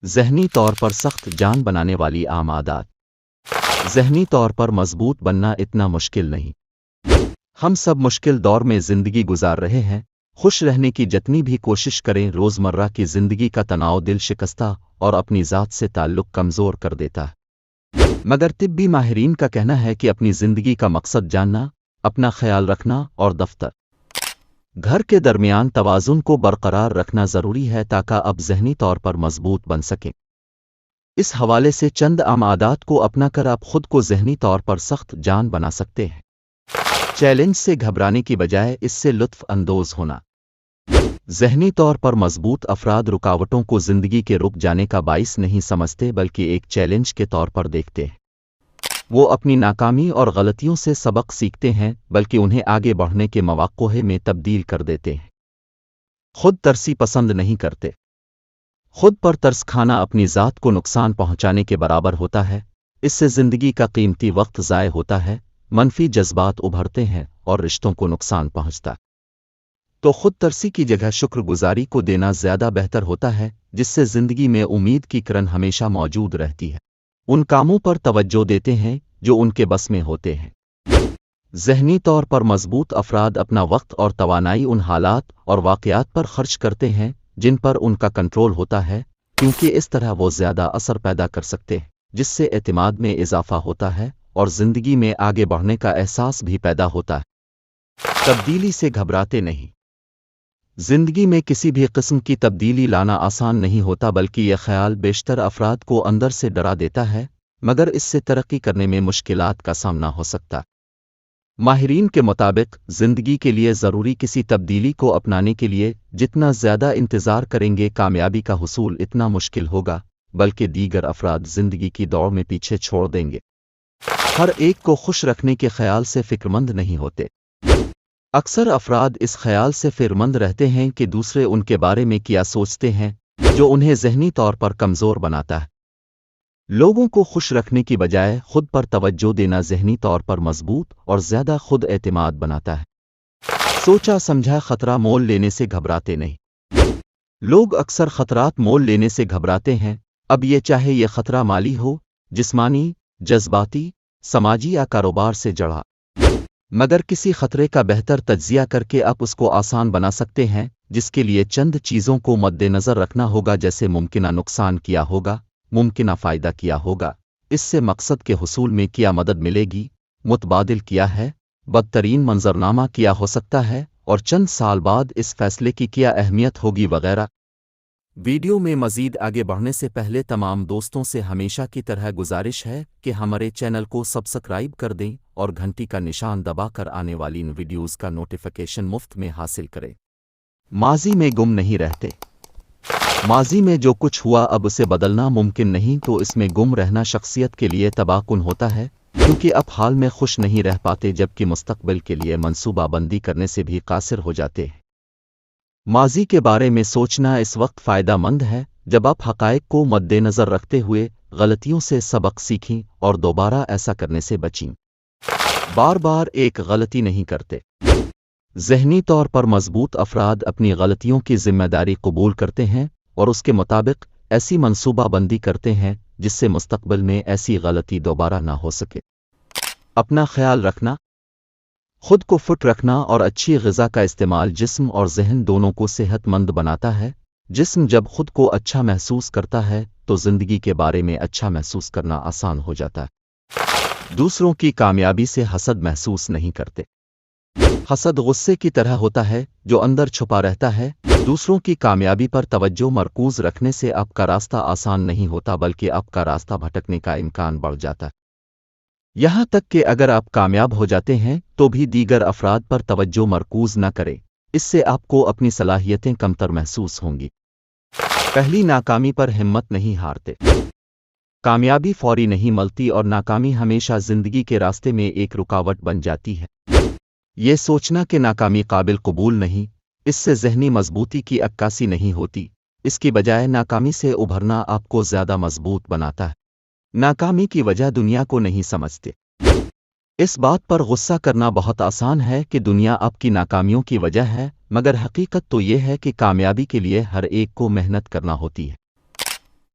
ذہنی طور پر سخت جان بنانے والی عام عادات۔ ذہنی طور پر مضبوط بننا اتنا مشکل نہیں۔ ہم سب مشکل دور میں زندگی گزار رہے ہیں۔ خوش رہنے کی جتنی بھی کوشش کریں، روزمرہ کی زندگی کا تناؤ دل شکستہ اور اپنی ذات سے تعلق کمزور کر دیتا ہے۔ مگر طبی ماہرین کا کہنا ہے کہ اپنی زندگی کا مقصد جاننا، اپنا خیال رکھنا اور دفتر گھر کے درمیان توازن کو برقرار رکھنا ضروری ہے تاکہ آپ ذہنی طور پر مضبوط بن سکیں۔ اس حوالے سے چند عام عادات کو اپنا کر آپ خود کو ذہنی طور پر سخت جان بنا سکتے ہیں۔ چیلنج سے گھبرانے کی بجائے اس سے لطف اندوز ہونا۔ ذہنی طور پر مضبوط افراد رکاوٹوں کو زندگی کے رک جانے کا باعث نہیں سمجھتے بلکہ ایک چیلنج کے طور پر دیکھتے ہیں۔ وہ اپنی ناکامی اور غلطیوں سے سبق سیکھتے ہیں بلکہ انہیں آگے بڑھنے کے مواقع میں تبدیل کر دیتے ہیں۔ خود ترسی پسند نہیں کرتے۔ خود پر ترس کھانا اپنی ذات کو نقصان پہنچانے کے برابر ہوتا ہے۔ اس سے زندگی کا قیمتی وقت ضائع ہوتا ہے، منفی جذبات ابھرتے ہیں اور رشتوں کو نقصان پہنچتا ہے۔ تو خود ترسی کی جگہ شکر گزاری کو دینا زیادہ بہتر ہوتا ہے، جس سے زندگی میں امید کی کرن ہمیشہ موجود رہتی ہے۔ ان کاموں پر توجہ دیتے ہیں جو ان کے بس میں ہوتے ہیں۔ ذہنی طور پر مضبوط افراد اپنا وقت اور توانائی ان حالات اور واقعات پر خرچ کرتے ہیں جن پر ان کا کنٹرول ہوتا ہے، کیونکہ اس طرح وہ زیادہ اثر پیدا کر سکتے ہیں، جس سے اعتماد میں اضافہ ہوتا ہے اور زندگی میں آگے بڑھنے کا احساس بھی پیدا ہوتا ہے۔ تبدیلی سے گھبراتے نہیں۔ زندگی میں کسی بھی قسم کی تبدیلی لانا آسان نہیں ہوتا، بلکہ یہ خیال بیشتر افراد کو اندر سے ڈرا دیتا ہے، مگر اس سے ترقی کرنے میں مشکلات کا سامنا ہو سکتا ہے۔ ماہرین کے مطابق زندگی کے لیے ضروری کسی تبدیلی کو اپنانے کے لیے جتنا زیادہ انتظار کریں گے، کامیابی کا حصول اتنا مشکل ہوگا، بلکہ دیگر افراد زندگی کی دوڑ میں پیچھے چھوڑ دیں گے۔ ہر ایک کو خوش رکھنے کے خیال سے فکرمند نہیں ہوتے۔ اکثر افراد اس خیال سے فکرمند رہتے ہیں کہ دوسرے ان کے بارے میں کیا سوچتے ہیں، جو انہیں ذہنی طور پر کمزور بناتا ہے۔ لوگوں کو خوش رکھنے کی بجائے خود پر توجہ دینا ذہنی طور پر مضبوط اور زیادہ خود اعتماد بناتا ہے۔ سوچا سمجھا خطرہ مول لینے سے گھبراتے نہیں۔ لوگ اکثر خطرات مول لینے سے گھبراتے ہیں، اب یہ چاہے یہ خطرہ مالی ہو، جسمانی، جذباتی، سماجی یا کاروبار سے جڑا۔ مگر کسی خطرے کا بہتر تجزیہ کر کے آپ اس کو آسان بنا سکتے ہیں، جس کے لیے چند چیزوں کو مد نظر رکھنا ہوگا، جیسے ممکنہ نقصان کیا ہوگا، ممکنہ فائدہ کیا ہوگا، اس سے مقصد کے حصول میں کیا مدد ملے گی، متبادل کیا ہے، بدترین منظرنامہ کیا ہو سکتا ہے، اور چند سال بعد اس فیصلے کی کیا اہمیت ہوگی وغیرہ۔ ویڈیو میں مزید آگے بڑھنے سے پہلے تمام دوستوں سے ہمیشہ کی طرح گزارش ہے کہ ہمارے چینل کو سبسکرائب کر دیں اور گھنٹی کا نشان دبا کر آنے والی ان ویڈیوز کا نوٹیفیکیشن مفت میں حاصل کریں۔ ماضی میں گم نہیں رہتے۔ ماضی میں جو کچھ ہوا اب اسے بدلنا ممکن نہیں، تو اس میں گم رہنا شخصیت کے لیے تباہ کن ہوتا ہے، کیونکہ اب حال میں خوش نہیں رہ پاتے، جبکہ مستقبل کے لیے منصوبہ بندی کرنے سے بھی قاصر ہو جاتے ہیں۔ ماضی کے بارے میں سوچنا اس وقت فائدہ مند ہے جب آپ حقائق کو مد نظر رکھتے ہوئے غلطیوں سے سبق سیکھیں اور دوبارہ ایسا کرنے سے بچیں۔ بار بار ایک غلطی نہیں کرتے۔ ذہنی طور پر مضبوط افراد اپنی غلطیوں کی ذمہ داری قبول کرتے ہیں اور اس کے مطابق ایسی منصوبہ بندی کرتے ہیں جس سے مستقبل میں ایسی غلطی دوبارہ نہ ہو سکے۔ اپنا خیال رکھنا۔ خود کو فٹ رکھنا اور اچھی غذا کا استعمال جسم اور ذہن دونوں کو صحت مند بناتا ہے۔ جسم جب خود کو اچھا محسوس کرتا ہے تو زندگی کے بارے میں اچھا محسوس کرنا آسان ہو جاتا ہے۔ دوسروں کی کامیابی سے حسد محسوس نہیں کرتے۔ حسد غصے کی طرح ہوتا ہے جو اندر چھپا رہتا ہے۔ دوسروں کی کامیابی پر توجہ مرکوز رکھنے سے آپ کا راستہ آسان نہیں ہوتا، بلکہ آپ کا راستہ بھٹکنے کا امکان بڑھ جاتا ہے۔ یہاں تک کہ اگر آپ کامیاب ہو جاتے ہیں تو بھی دیگر افراد پر توجہ مرکوز نہ کریں، اس سے آپ کو اپنی صلاحیتیں کمتر محسوس ہوں گی۔ پہلی ناکامی پر ہمت نہیں ہارتے۔ کامیابی فوری نہیں ملتی اور ناکامی ہمیشہ زندگی کے راستے میں ایک رکاوٹ بن جاتی ہے۔ یہ سوچنا کہ ناکامی قابل قبول نہیں، اس سے ذہنی مضبوطی کی عکاسی نہیں ہوتی، اس کی بجائے ناکامی سے ابھرنا آپ کو زیادہ مضبوط بناتا ہے۔ ناکامی کی وجہ دنیا کو نہیں سمجھتے۔ اس بات پر غصہ کرنا بہت آسان ہے کہ دنیا آپ کی ناکامیوں کی وجہ ہے، مگر حقیقت تو یہ ہے کہ کامیابی کے لیے ہر ایک کو محنت کرنا ہوتی ہے۔